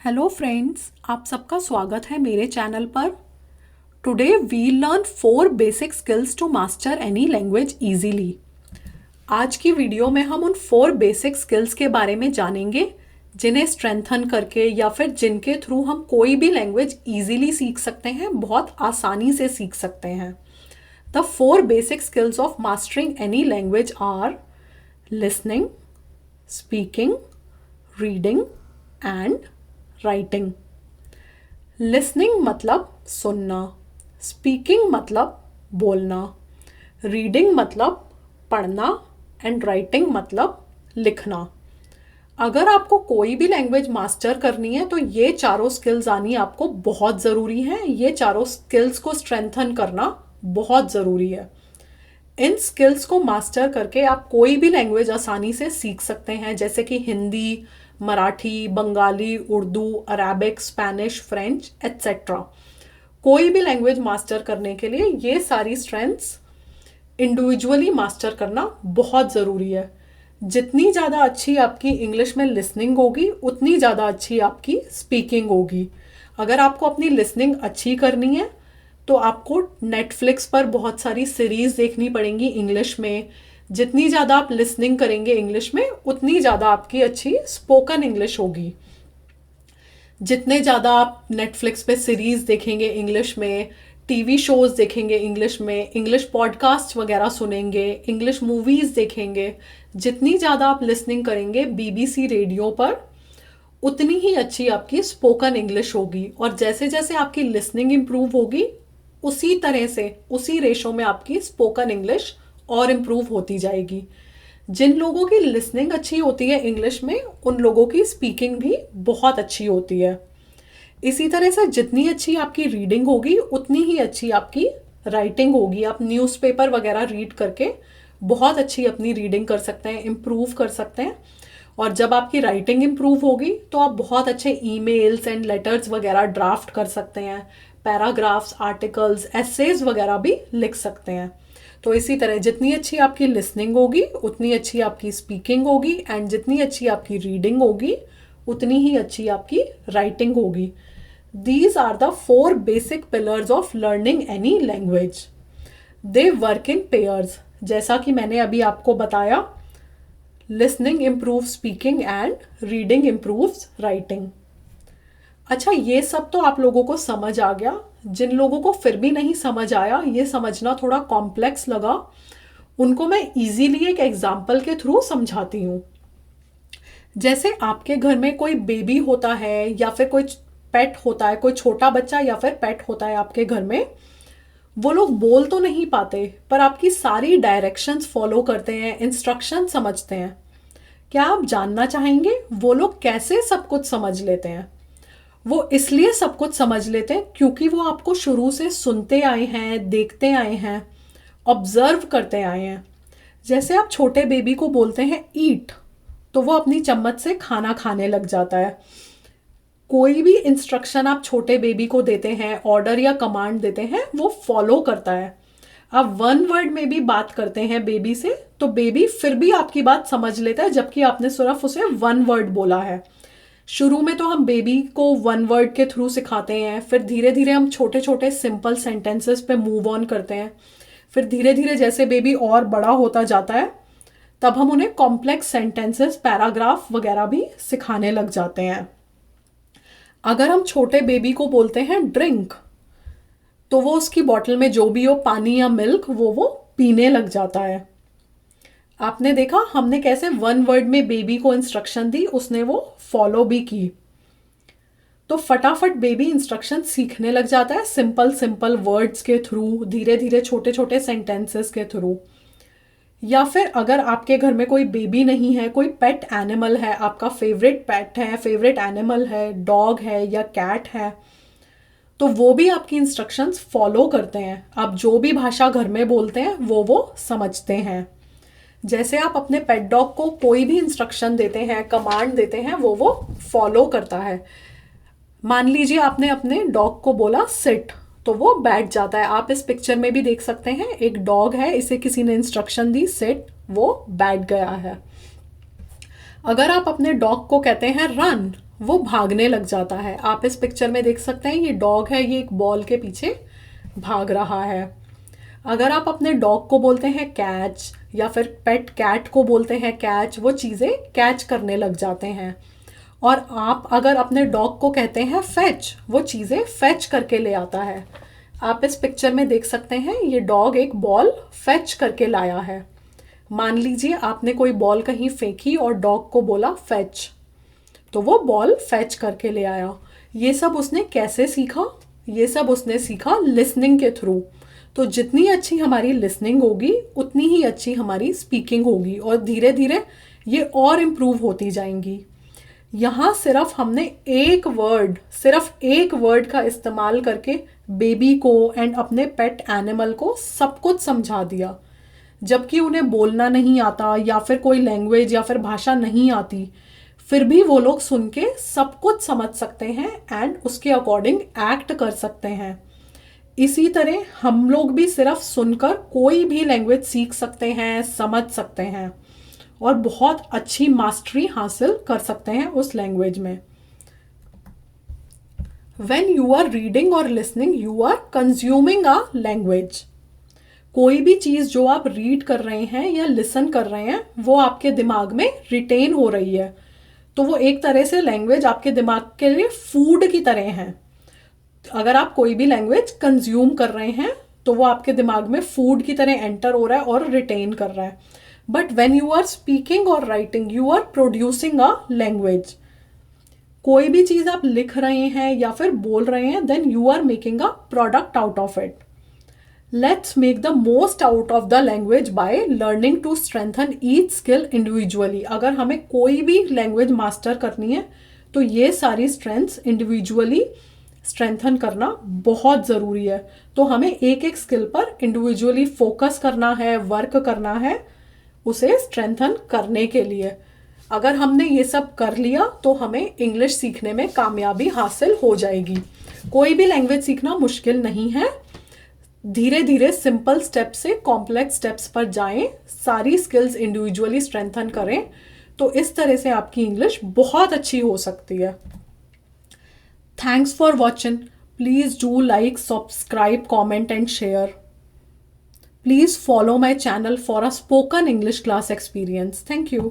Hello friends, आप सबका स्वागत है मेरे चैनल पर। Today we learn 4 basic skills to master any language easily. आज की वीडियो में हम उन 4 बेसिक स्किल्स के बारे में जानेंगे जिन्हें स्ट्रेंथन करके या फिर जिनके थ्रू हम कोई भी लैंग्वेज इजीली सीख सकते हैं, बहुत आसानी से सीख सकते हैं। The 4 basic skills of mastering any language are listening, speaking, reading and writing. Listening मतलब सुनना, स्पीकिंग मतलब बोलना, रीडिंग मतलब पढ़ना एंड राइटिंग मतलब लिखना। अगर आपको कोई भी लैंग्वेज मास्टर करनी है तो ये चारों स्किल्स आनी आपको बहुत ज़रूरी है। ये चारों स्किल्स को स्ट्रेंथन करना बहुत ज़रूरी है। इन स्किल्स को मास्टर करके आप कोई भी लैंग्वेज आसानी से सीख सकते हैं, जैसे कि Hindi, Marathi, Bengali, Urdu, Arabic, Spanish, French etcetera. कोई भी लैंग्वेज मास्टर करने के लिए ये सारी स्ट्रेंथ्स इंडिविजुअली मास्टर करना बहुत ज़रूरी है। जितनी ज़्यादा अच्छी आपकी इंग्लिश में लिसनिंग होगी उतनी ज़्यादा अच्छी आपकी स्पीकिंग होगी। अगर आपको अपनी लिसनिंग अच्छी करनी है तो आपको नेटफ्लिक्स पर बहुत सारी सीरीज़ देखनी पड़ेंगी इंग्लिश में। जितनी ज़्यादा आप लिसनिंग करेंगे इंग्लिश में उतनी ज़्यादा आपकी अच्छी स्पोकन इंग्लिश होगी। जितने ज़्यादा आप नेटफ्लिक्स पे सीरीज़ देखेंगे इंग्लिश में, टीवी शोज़ देखेंगे इंग्लिश में, इंग्लिश पॉडकास्ट वगैरह सुनेंगे, इंग्लिश मूवीज़ देखेंगे, जितनी ज़्यादा आप लिसनिंग करेंगे बीबीसी रेडियो पर, उतनी ही अच्छी आपकी स्पोकन इंग्लिश होगी। और जैसे जैसे आपकी लिसनिंग इम्प्रूव होगी उसी तरह से उसी रेशो में आपकी स्पोकन इंग्लिश और इम्प्रूव होती जाएगी। जिन लोगों की लिसनिंग अच्छी होती है इंग्लिश में, उन लोगों की स्पीकिंग भी बहुत अच्छी होती है। इसी तरह से जितनी अच्छी आपकी रीडिंग होगी उतनी ही अच्छी आपकी राइटिंग होगी। आप न्यूज़पेपर वगैरह रीड करके बहुत अच्छी अपनी रीडिंग कर सकते हैं, इम्प्रूव कर सकते हैं। और जब आपकी राइटिंग इम्प्रूव होगी तो आप बहुत अच्छे ईमेल्स एंड लेटर्स वगैरह ड्राफ्ट कर सकते हैं, पैराग्राफ्स, आर्टिकल्स, एसेज वगैरह भी लिख सकते हैं। तो इसी तरह जितनी अच्छी आपकी लिसनिंग होगी उतनी अच्छी आपकी स्पीकिंग होगी, एंड जितनी अच्छी आपकी रीडिंग होगी उतनी ही अच्छी आपकी राइटिंग होगी। These are the 4 basic pillars of learning any language. They work in pairs. जैसा कि मैंने अभी आपको बताया, listening improve speaking and reading improves writing. अच्छा, ये सब तो आप लोगों को समझ आ गया। जिन लोगों को फिर भी नहीं समझ आया, ये समझना थोड़ा कॉम्प्लेक्स लगा, उनको मैं इजीली एक एग्जाम्पल के थ्रू समझाती हूँ। जैसे आपके घर में कोई बेबी होता है या फिर कोई पेट होता है, कोई छोटा बच्चा या फिर पेट होता है आपके घर में। वो लोग बोल तो नहीं पाते पर आपकी सारी डायरेक्शंस फॉलो करते हैं, इंस्ट्रक्शन समझते हैं। क्या आप जानना चाहेंगे वो लोग कैसे सब कुछ समझ लेते हैं? वो इसलिए सब कुछ समझ लेते हैं क्योंकि वो आपको शुरू से सुनते आए हैं, देखते आए हैं, ऑब्जर्व करते आए हैं। जैसे आप छोटे बेबी को बोलते हैं ईट, तो वो अपनी चम्मच से खाना खाने लग जाता है। कोई भी इंस्ट्रक्शन आप छोटे बेबी को देते हैं, ऑर्डर या कमांड देते हैं, वो फॉलो करता है। आप 1 वर्ड में भी बात करते हैं बेबी से तो बेबी फिर भी आपकी बात समझ लेता है, जबकि आपने सिर्फ उसे 1 वर्ड बोला है। शुरू में तो हम बेबी को 1 वर्ड के थ्रू सिखाते हैं, फिर धीरे धीरे हम छोटे छोटे सिंपल सेंटेंसेस पे मूव ऑन करते हैं। फिर धीरे धीरे जैसे बेबी और बड़ा होता जाता है तब हम उन्हें कॉम्प्लेक्स सेंटेंसेस, पैराग्राफ वगैरह भी सिखाने लग जाते हैं। अगर हम छोटे बेबी को बोलते हैं ड्रिंक, तो वो उसकी बॉटल में जो भी हो, पानी या मिल्क, वो पीने लग जाता है। आपने देखा हमने कैसे 1 वर्ड में बेबी को इंस्ट्रक्शन दी, उसने वो फॉलो भी की। तो फटाफट बेबी इंस्ट्रक्शन सीखने लग जाता है, सिंपल सिंपल वर्ड्स के थ्रू, धीरे धीरे छोटे छोटे सेंटेंसेस के थ्रू। या फिर अगर आपके घर में कोई बेबी नहीं है, कोई पेट एनिमल है, आपका फेवरेट पेट है, फेवरेट एनिमल है, डॉग है या कैट है, तो वो भी आपकी इंस्ट्रक्शंस फॉलो करते हैं। आप जो भी भाषा घर में बोलते हैं वो समझते हैं। जैसे आप अपने पेट डॉग को कोई भी इंस्ट्रक्शन देते हैं, कमांड देते हैं, वो फॉलो करता है। मान लीजिए आपने अपने डॉग को बोला सिट, तो वो बैठ जाता है। आप इस पिक्चर में भी देख सकते हैं, एक डॉग है, इसे किसी ने इंस्ट्रक्शन दी सिट, वो बैठ गया है। अगर आप अपने डॉग को कहते हैं रन, वो भागने लग जाता है। आप इस पिक्चर में देख सकते हैं ये डॉग है, ये एक बॉल के पीछे भाग रहा है। अगर आप अपने डॉग को बोलते हैं कैच या फिर पेट कैट को बोलते हैं कैच, वो चीज़ें कैच करने लग जाते हैं। और आप अगर अपने डॉग को कहते हैं फेच, वो चीज़ें फेच करके ले आता है। आप इस पिक्चर में देख सकते हैं ये डॉग एक बॉल फेच करके लाया है। मान लीजिए आपने कोई बॉल कहीं फेंकी और डॉग को बोला फेच, तो वो बॉल फेच करके ले आया। ये सब उसने कैसे सीखा? ये सब उसने सीखा लिसनिंग के थ्रू। तो जितनी अच्छी हमारी लिसनिंग होगी उतनी ही अच्छी हमारी स्पीकिंग होगी और धीरे धीरे ये और इम्प्रूव होती जाएंगी। यहाँ सिर्फ एक वर्ड का इस्तेमाल करके बेबी को एंड अपने पेट एनिमल को सब कुछ समझा दिया। जबकि उन्हें बोलना नहीं आता या फिर कोई लैंग्वेज या फिर भाषा नहीं आती, फिर भी वो लोग सुन के सब कुछ समझ सकते हैं एंड उसके अकॉर्डिंग एक्ट कर सकते हैं। इसी तरह हम लोग भी सिर्फ सुनकर कोई भी लैंग्वेज सीख सकते हैं, समझ सकते हैं और बहुत अच्छी मास्टरी हासिल कर सकते हैं उस लैंग्वेज में। When you are reading or listening, you are consuming a language. कोई भी चीज़ जो आप रीड कर रहे हैं या लिसन कर रहे हैं वो आपके दिमाग में रिटेन हो रही है। तो वो एक तरह से लैंग्वेज आपके दिमाग के लिए फूड की तरह है। अगर आप कोई भी लैंग्वेज कंज्यूम कर रहे हैं तो वो आपके दिमाग में फूड की तरह एंटर हो रहा है और रिटेन कर रहा है। But when you are speaking और writing, you are producing a language. कोई भी चीज़ आप लिख रहे हैं या फिर बोल रहे हैं, then you are making a product out of it. Let's make the most out of the language by learning to strengthen each skill individually. अगर हमें कोई भी लैंग्वेज मास्टर करनी है तो ये सारी स्ट्रेंथ्स इंडिविजुअली स्ट्रेंथन करना बहुत ज़रूरी है। तो हमें एक एक स्किल पर इंडिविजुअली फोकस करना है, वर्क करना है उसे स्ट्रेंथन करने के लिए। अगर हमने ये सब कर लिया तो हमें इंग्लिश सीखने में कामयाबी हासिल हो जाएगी। कोई भी लैंग्वेज सीखना मुश्किल नहीं है। धीरे धीरे सिंपल स्टेप से कॉम्प्लेक्स स्टेप्स पर जाएं, सारी स्किल्स इंडिविजुअली स्ट्रेंथन करें, तो इस तरह से आपकी इंग्लिश बहुत अच्छी हो सकती है। Thanks for watching. Please do like, subscribe, comment and share. Please follow my channel for a spoken English class experience. Thank you.